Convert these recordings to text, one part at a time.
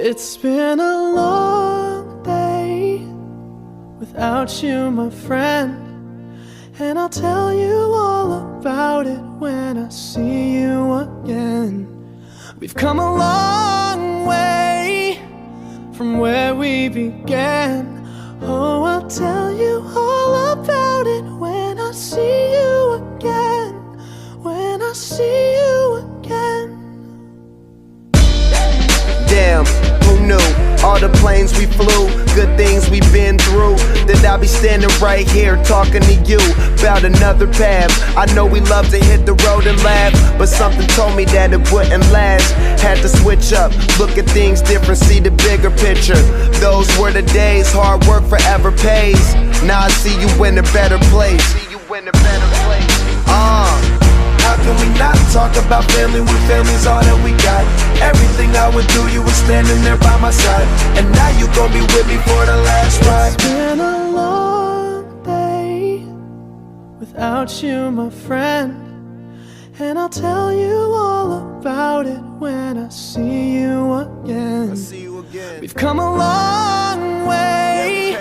It's been a long day without you, my friend, and I'll tell you all about it when I see you again. We've come a long way from where we began. Oh, I'll tell you all about it when I see you again. When I see you again. Damn, who knew? All the planes we flew, good things we've been through, that I'll be standing right here talking to you about another path. I know we love to hit the road and laugh, but something told me that it wouldn't last. Had to switch up, look at things different, see the bigger picture. Those were the days, hard work forever pays. Now I see you in a better place. How can we not talk about family when family's all that we got? Everything I would do, you were standing there by my side, and now you gon' be with me for the last ride. It's been a long day without you, my friend, and I'll tell you all about it when I see you again. We've come a long way,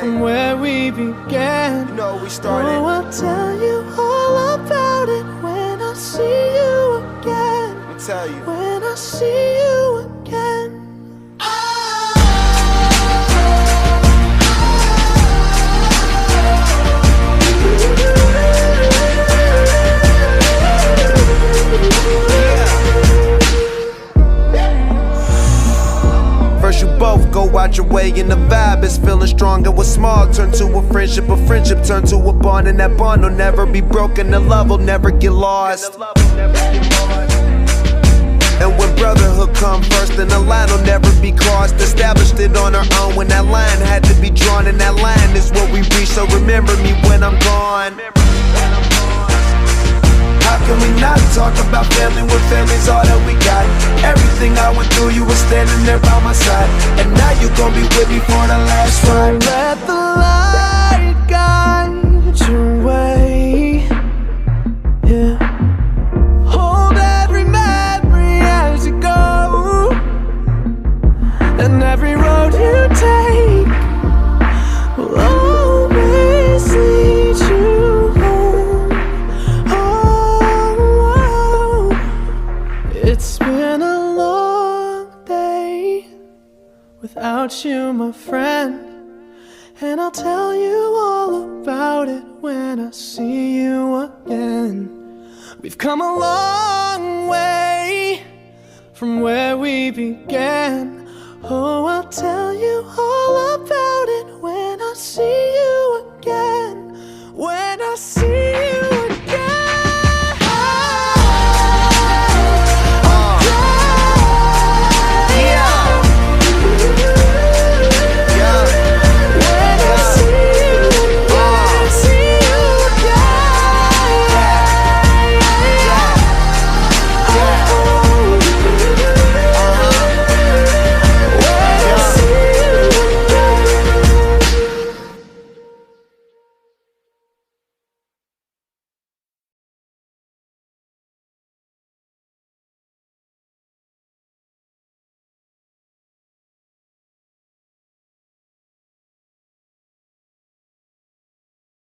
from where we began. You know we started. Oh, I'll tell you all about it when I see you again. Let me tell you. When I see you again. First you both go out your way and the vibe is feeling strong. And what's small turn to a friendship turn to a bond, and that bond will never be broken. The love will never get lost. And when brotherhood come first, then the line will never be crossed. Established it on our own when that line had to be drawn, and that line is what we reach. So remember me when I'm gone. How can we not talk about family when family's all that we got? Everything I went through, you were standing there by my side, and now you gon' be with me for the last ride. Let the light guide your way. Yeah. Hold every memory as you go, and every road you take will always lead you home. It's been a long day without you, my friend, and I'll tell you all about it when I see you again. We've come a long way from where we began. Oh, I'll tell you